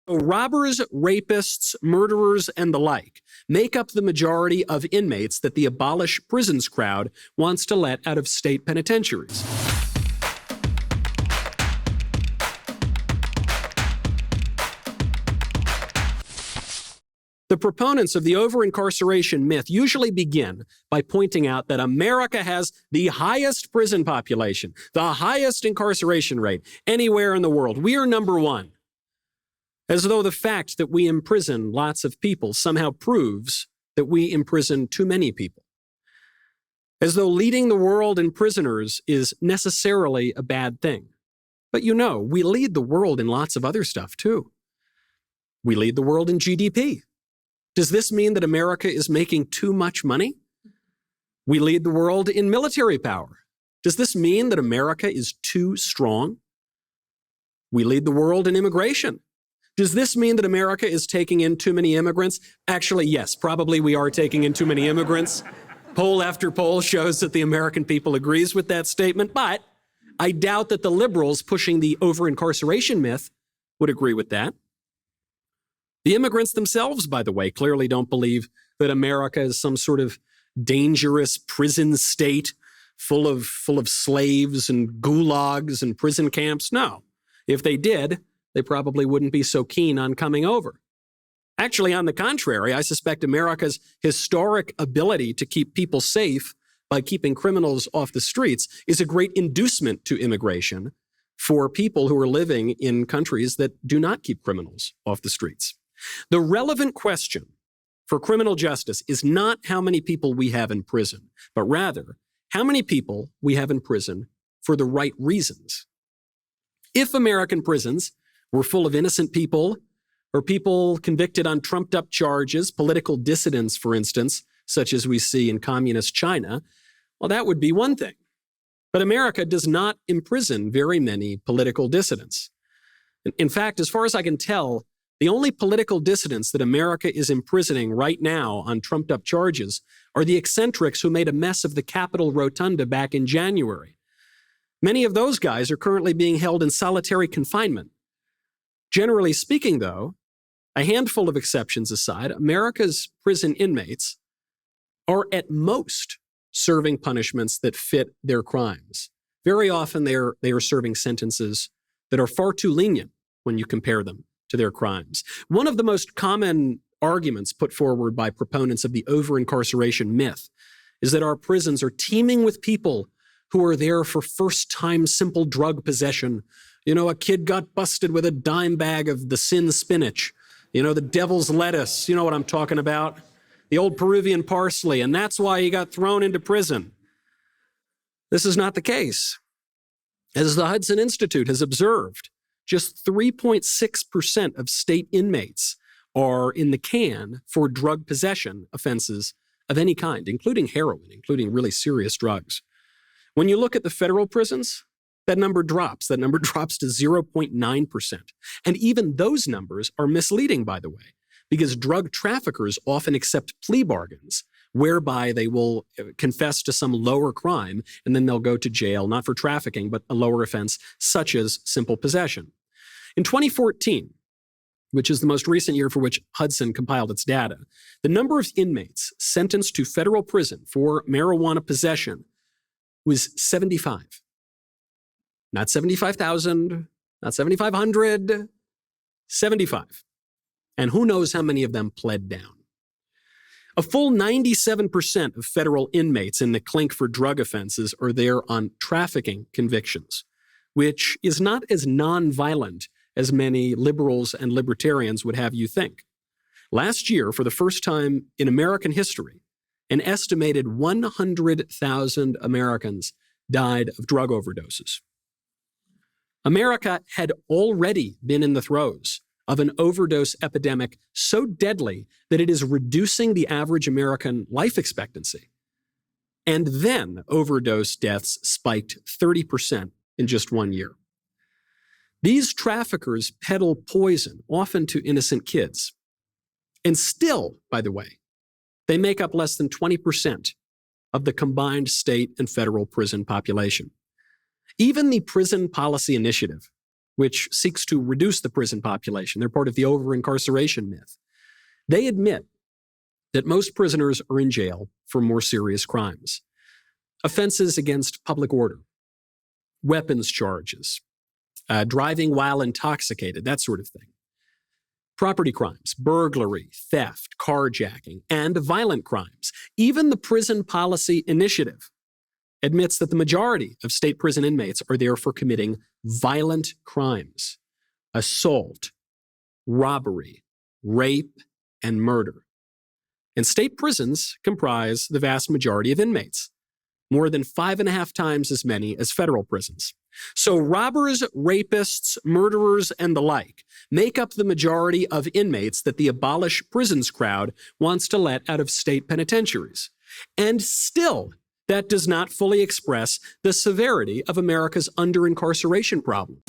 Robbers, rapists, murderers, and the like make up the majority of inmates that the abolish prisons crowd wants to let out of state penitentiaries. The proponents of the over-incarceration myth usually begin by pointing out that America has the highest prison population, the highest incarceration rate anywhere in the world. We are number one. As though the fact that we imprison lots of people somehow proves that we imprison too many people. As though leading the world in prisoners is necessarily a bad thing. But you know, we lead the world in lots of other stuff too. We lead the world in GDP. Does this mean that America is making too much money? We lead the world in military power. Does this mean that America is too strong? We lead the world in immigration. Does this mean that America is taking in too many immigrants? Actually, yes, probably we are taking in too many immigrants. Poll after poll shows that the American people agrees with that statement, but I doubt that the liberals pushing the over-incarceration myth would agree with that. The immigrants themselves, by the way, clearly don't believe that America is some sort of dangerous prison state full of slaves and gulags and prison camps. No, if they did, they probably wouldn't be so keen on coming over. Actually, on the contrary, I suspect America's historic ability to keep people safe by keeping criminals off the streets is a great inducement to immigration for people who are living in countries that do not keep criminals off the streets. The relevant question for criminal justice is not how many people we have in prison, but rather how many people we have in prison for the right reasons. If American prisons were full of innocent people, or people convicted on trumped-up charges, political dissidents, for instance, such as we see in communist China, well, that would be one thing. But America does not imprison very many political dissidents. In fact, as far as I can tell, the only political dissidents that America is imprisoning right now on trumped-up charges are the eccentrics who made a mess of the Capitol Rotunda back in January. Many of those guys are currently being held in solitary confinement. Generally speaking, though, a handful of exceptions aside, America's prison inmates are at most serving punishments that fit their crimes. Very often they are serving sentences that are far too lenient when you compare them to their crimes. One of the most common arguments put forward by proponents of the over-incarceration myth is that our prisons are teeming with people who are there for first-time simple drug possession. You know, a kid got busted with a dime bag of the sin spinach. You know, the devil's lettuce. You know what I'm talking about? The old Peruvian parsley. And that's why he got thrown into prison. This is not the case. As the Hudson Institute has observed, just 3.6% of state inmates are in the can for drug possession offenses of any kind, including heroin, including really serious drugs. When you look at the federal prisons, that number drops. That number drops to 0.9%. And even those numbers are misleading, by the way, because drug traffickers often accept plea bargains whereby they will confess to some lower crime and then they'll go to jail, not for trafficking, but a lower offense such as simple possession. In 2014, which is the most recent year for which Hudson compiled its data, the number of inmates sentenced to federal prison for marijuana possession was 75. Not 75,000, not 7,500, 75. And who knows how many of them pled down. A full 97% of federal inmates in the clink for drug offenses are there on trafficking convictions, which is not as nonviolent as many liberals and libertarians would have you think. Last year, for the first time in American history, an estimated 100,000 Americans died of drug overdoses. America had already been in the throes of an overdose epidemic so deadly that it is reducing the average American life expectancy. And then overdose deaths spiked 30% in just 1 year. These traffickers peddle poison, often to innocent kids. And still, by the way, they make up less than 20% of the combined state and federal prison population. Even the Prison Policy Initiative, which seeks to reduce the prison population. They're part of the over-incarceration myth. They admit that most prisoners are in jail for more serious crimes. Offenses against public order, weapons charges, driving while intoxicated, that sort of thing. Property crimes, burglary, theft, carjacking, and violent crimes. Even the Prison Policy Initiative admits that the majority of state prison inmates are there for committing violent crimes, assault, robbery, rape, and murder. And state prisons comprise the vast majority of inmates, more than 5.5 times as many as federal prisons. So robbers, rapists, murderers, and the like make up the majority of inmates that the abolish prisons crowd wants to let out of state penitentiaries. And still, that does not fully express the severity of America's under-incarceration problem.